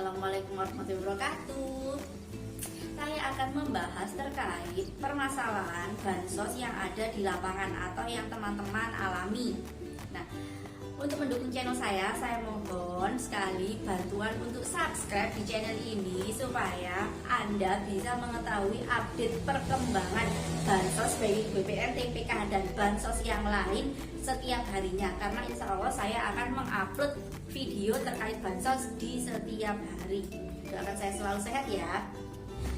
Assalamualaikum warahmatullahi wabarakatuh. Saya akan membahas terkait permasalahan bansos yang ada di lapangan atau yang teman-teman alami. Nah, untuk mendukung channel saya mohon sekali bantuan untuk subscribe di channel ini supaya Anda bisa mengetahui update perkembangan bansos baik BPNT, PKH dan bansos yang lain setiap harinya. Karena insya Allah saya akan mengupload video terkait bansos di setiap hari. Doakan saya selalu sehat ya.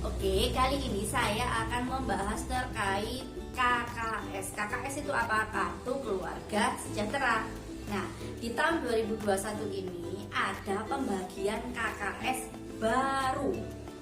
Oke, kali ini saya akan membahas terkait KKS. KKS itu apa? Kartu Keluarga Sejahtera. Nah, di tahun 2021 ini ada pembagian KKS baru.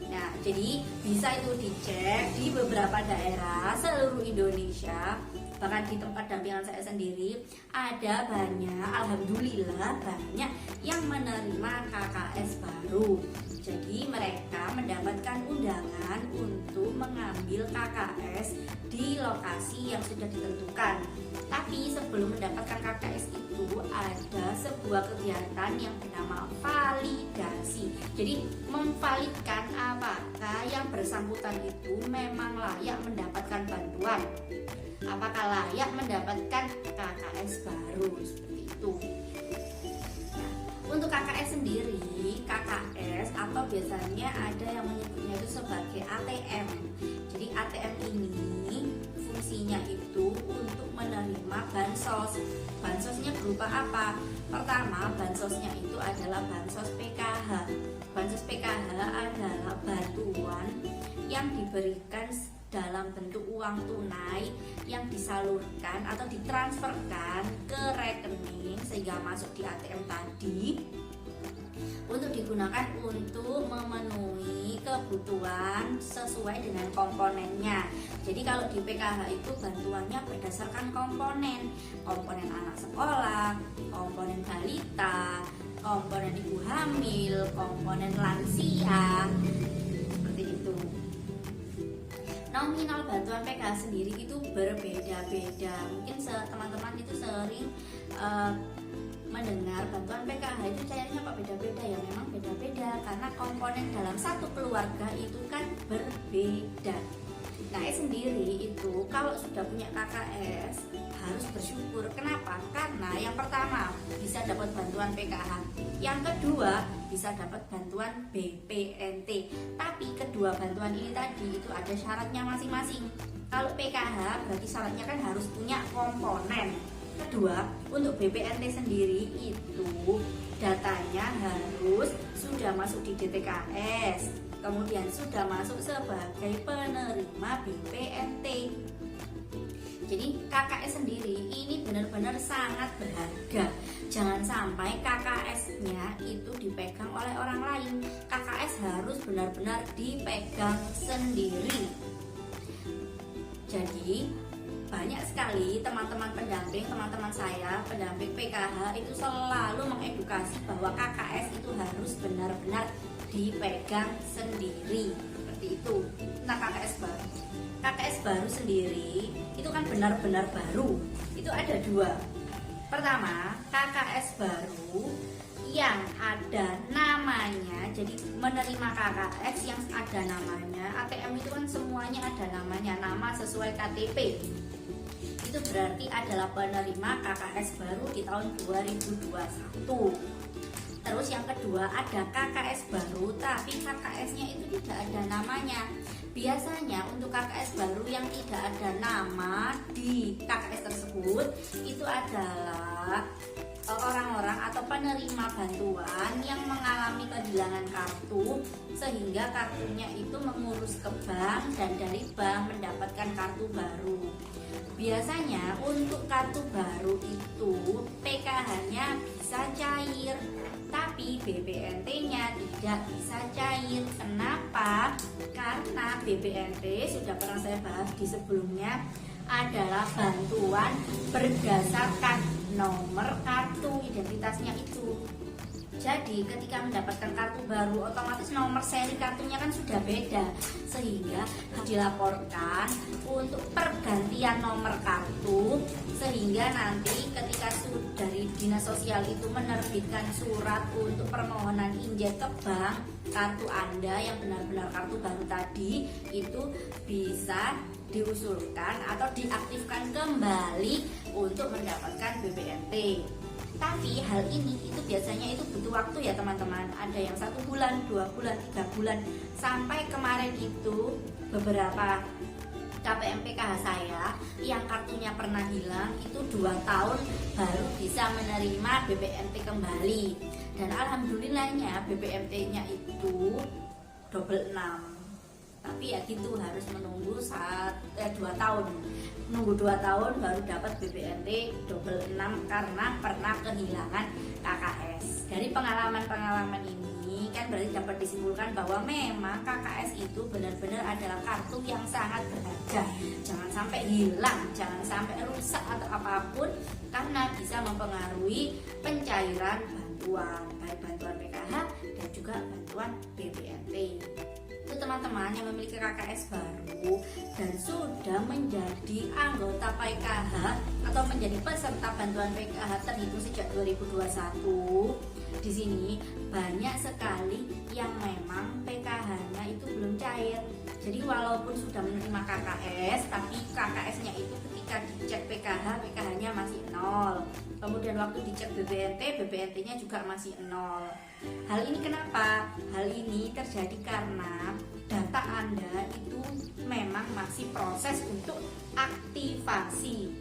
Nah, jadi bisa itu dicek di beberapa daerah seluruh Indonesia. Bahkan di tempat dampingan saya sendiri ada banyak, alhamdulillah banyak yang menerima KKS baru. Jadi mereka mendapatkan undangan untuk mengambil KKS di lokasi yang sudah ditentukan. Tapi sebelum mendapatkan KKS itu ada sebuah kegiatan yang bernama validasi. Jadi memvalidkan apakah yang bersangkutan itu memang layak mendapatkan bantuan, apakah layak mendapatkan KKS baru, seperti itu. Untuk KKS sendiri, KKS atau biasanya ada yang menyebutnya itu sebagai ATM. Jadi ATM ini fungsinya itu untuk menerima bansos. Bansosnya berupa apa? Pertama, bansosnya itu adalah bansos PKH. Bansos PKH adalah bantuan yang diberikan dalam bentuk uang tunai yang disalurkan atau ditransferkan ke rekening sehingga masuk di ATM tadi untuk digunakan untuk memenuhi kebutuhan sesuai dengan komponennya. Jadi kalau di PKH itu bantuannya berdasarkan komponen anak sekolah, komponen balita, komponen ibu hamil, komponen lansia, seperti itu. Nominal bantuan PKH sendiri itu berbeda-beda. Mungkin teman-teman itu sering mendengar bantuan PKH itu cairnya kok beda-beda. Ya memang beda-beda karena komponen dalam satu keluarga itu kan berbeda. Nah, sendiri itu kalau sudah punya KKS harus bersyukur. Kenapa? Karena yang pertama bisa dapat bantuan PKH, yang kedua bisa dapat bantuan BPNT. Tapi kedua bantuan ini tadi itu ada syaratnya masing-masing. Kalau PKH berarti syaratnya kan harus punya komponen. Kedua, untuk BPNT sendiri itu datanya harus sudah masuk di DTKS, kemudian sudah masuk sebagai penerima BPNT. Jadi KKS sendiri ini benar-benar sangat berharga. Jangan sampai KKS-nya itu dipegang oleh orang lain. KKS harus benar-benar dipegang sendiri. Jadi banyak sekali teman-teman pendamping, teman-teman saya pendamping PKH itu selalu mengedukasi bahwa KKS itu harus benar-benar dipegang sendiri, seperti itu. Nah, KKS baru sendiri itu kan benar-benar baru. Itu ada dua. Pertama, KKS baru yang ada namanya, jadi menerima KKS yang ada namanya. ATM itu kan semuanya ada namanya, nama sesuai KTP. Itu berarti adalah penerima KKS baru di tahun 2021. Terus yang kedua ada KKS baru tapi KKS-nya itu tidak ada namanya. Biasanya untuk KKS baru yang tidak ada nama di KKS tersebut itu adalah orang-orang atau penerima bantuan yang mengalami kehilangan kartu sehingga kartunya itu mengurus ke bank dan dari bank mendapatkan kartu baru. Biasanya untuk kartu baru itu PKH-nya bisa cair, tapi BPNT-nya tidak bisa cair. Kenapa? Karena BPNT sudah pernah saya bahas di sebelumnya adalah bantuan berdasarkan nomor kartu identitasnya itu. Jadi ketika mendapatkan kartu baru baru, otomatis nomor seri kartunya kan sudah beda, sehingga dilaporkan untuk pergantian nomor kartu, sehingga nanti ketika dari dinas sosial itu menerbitkan surat untuk permohonan injek ke bank, kartu Anda yang benar-benar kartu baru tadi itu bisa diusulkan atau diaktifkan kembali untuk mendapatkan BPNT. Tapi hal ini itu biasanya itu butuh waktu ya teman-teman. Ada yang 1 bulan, 2 bulan, 3 bulan. Sampai kemarin itu beberapa KPM PKH saya yang kartunya pernah hilang itu 2 tahun baru bisa menerima BPNT kembali. Dan alhamdulillahnya BPNT-nya itu double 6. Tapi ya gitu, harus menunggu 2 tahun. Menunggu 2 tahun baru dapat BPNT double 6 karena pernah kehilangan KKS. Dari pengalaman-pengalaman ini kan berarti dapat disimpulkan bahwa memang KKS itu benar-benar adalah kartu yang sangat berharga. Jangan sampai hilang, jangan sampai rusak atau apapun, karena bisa mempengaruhi pencairan bantuan, baik bantuan PKH dan juga bantuan BPNT. Itu teman-teman yang memiliki KKS baru dan sudah menjadi anggota PKH atau menjadi peserta bantuan PKH terhitung sejak 2021. Di sini banyak sekali yang memang PKH-nya itu belum cair. Jadi walaupun sudah menerima KKS, tapi KKS-nya itu ketika dicek PKH, PKH-nya masih 0. Kemudian waktu dicek BPNT, BPNT-nya juga masih 0. Hal ini kenapa? Hal ini terjadi karena data Anda itu memang masih proses untuk aktivasi.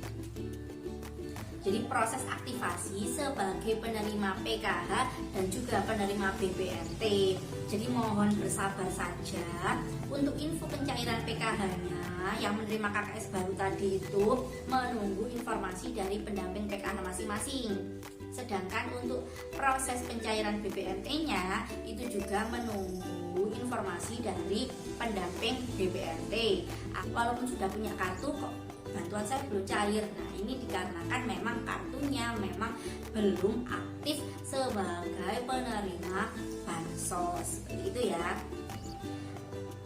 Jadi proses aktivasi sebagai penerima PKH dan juga penerima BPNT. Jadi mohon bersabar saja. Untuk info pencairan PKH-nya yang menerima KKS baru tadi itu menunggu informasi dari pendamping PKH masing-masing. Sedangkan untuk proses pencairan BPNT-nya itu juga menunggu informasi dari pendamping BPNT. Walaupun sudah punya kartu kok bantuan saya belum cair. Nah, ini dikarenakan memang kartunya memang belum aktif sebagai penerima bansos. Seperti itu ya.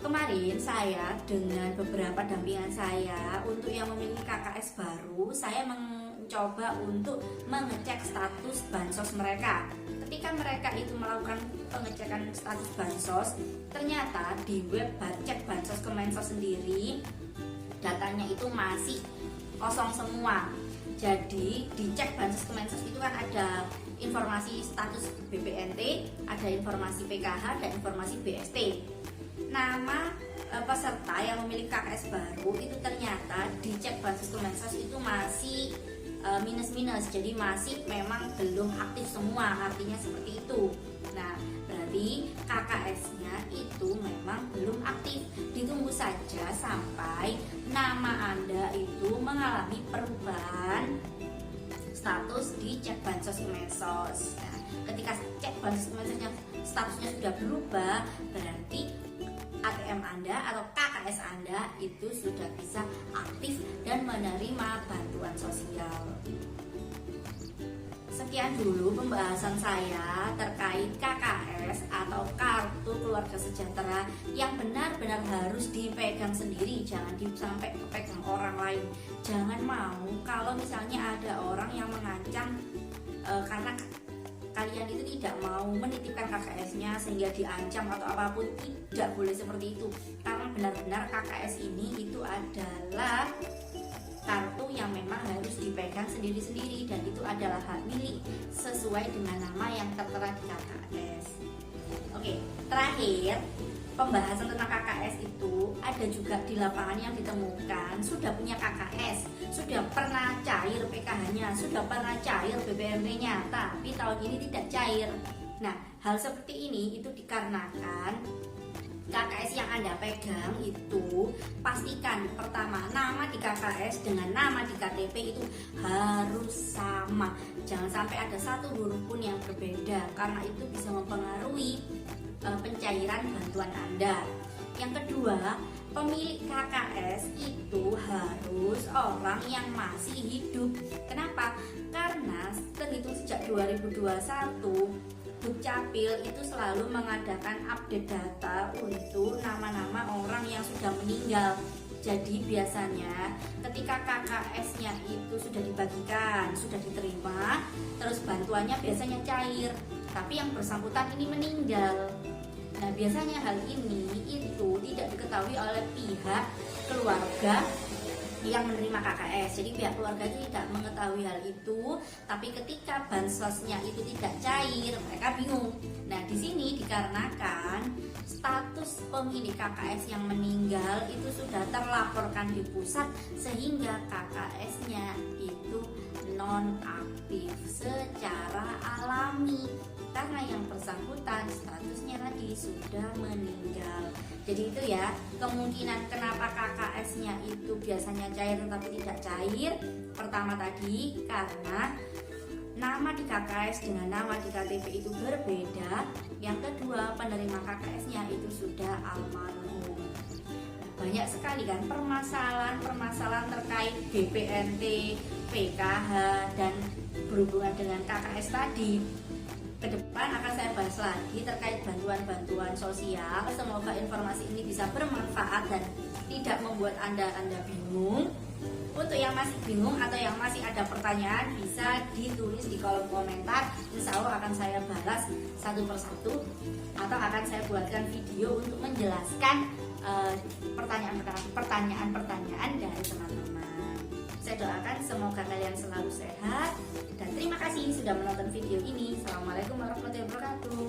Kemarin saya dengan beberapa dampingan saya untuk yang memiliki KKS baru, saya mencoba untuk mengecek status bansos mereka. Ketika mereka itu melakukan pengecekan status bansos, ternyata di web cek bansos Kemensos sendiri datanya itu masih kosong semua. Jadi dicek bansos Kemensos itu kan ada informasi status BPNT, ada informasi PKH, dan informasi BST. Nama peserta yang memiliki KKS baru itu ternyata dicek bansos Kemensos itu masih minus-minus, jadi masih memang belum aktif semua, artinya seperti itu. Nah, berarti KKS-nya itu memang belum aktif. Ditunggu saja sampai nama Anda itu mengalami perubahan status di cek bansos Kemensos. Nah, ketika cek bansos Kemensosnya statusnya sudah berubah, berarti ATM Anda atau KKS Anda itu sudah bisa aktif dan menerima bantuan sosial. Sekian dulu pembahasan saya terkait KKS atau Kartu Keluarga Sejahtera yang benar-benar harus dipegang sendiri, jangan sampai pegang orang lain. Jangan mau kalau misalnya ada orang yang mengancam karena kalian itu tidak mau menitipkan KKS-nya sehingga diancam atau apapun, tidak boleh seperti itu. Karena benar-benar KKS ini itu adalah kartu yang memang harus dipegang sendiri-sendiri dan itu adalah hak milik sesuai dengan nama yang tertera di KKS. Oke, terakhir pembahasan tentang KKS itu ada juga di lapangan yang ditemukan sudah punya KKS, sudah pernah cair PKH-nya, sudah pernah cair BPNT-nya, tapi tahun ini tidak cair. Nah, hal seperti ini itu dikarenakan KKS yang Anda pegang itu pastikan pertama nama di KKS dengan nama di KTP itu harus sama. Jangan sampai ada satu huruf pun yang berbeda karena itu bisa mempengaruhi pencairan bantuan Anda. Yang kedua, pemilik KKS itu harus orang yang masih hidup. Kenapa? Karena terhitung sejak 2021 Dukcapil itu selalu mengadakan update data untuk nama-nama orang yang sudah meninggal. Jadi biasanya ketika KKS-nya itu sudah dibagikan, sudah diterima, terus bantuannya biasanya cair, tapi yang bersangkutan ini meninggal. Nah, biasanya hal ini itu tidak diketahui oleh pihak keluarga yang menerima KKS. Jadi pihak keluarga tidak mengetahui hal itu, tapi ketika bansosnya itu tidak cair, mereka bingung. Nah, di sini dikarenakan status pemilik KKS yang meninggal itu sudah terlaporkan di pusat, sehingga KKS-nya itu nonaktif secara alami karena yang bersangkutan statusnya tadi sudah meninggal. Jadi itu ya kemungkinan kenapa KKS-nya itu biasanya cair tetapi tidak cair. Pertama tadi karena nama di KKS dengan nama di KTP itu berbeda. Yang kedua, penerima KKS-nya itu sudah almarhum. Banyak sekali kan permasalahan terkait BPNT, PKH dan berhubungan dengan KKS tadi. Ke depan akan saya bahas lagi terkait bantuan-bantuan sosial. Semoga informasi ini bisa bermanfaat dan tidak membuat Anda bingung. Untuk yang masih bingung atau yang masih ada pertanyaan, bisa ditulis di kolom komentar. Insya Allah akan saya balas satu persatu, atau akan saya buatkan video untuk menjelaskan pertanyaan-pertanyaan dari teman-teman. Saya doakan semoga kalian selalu sehat, dan terima kasih sudah menonton video ini. Assalamualaikum warahmatullahi wabarakatuh.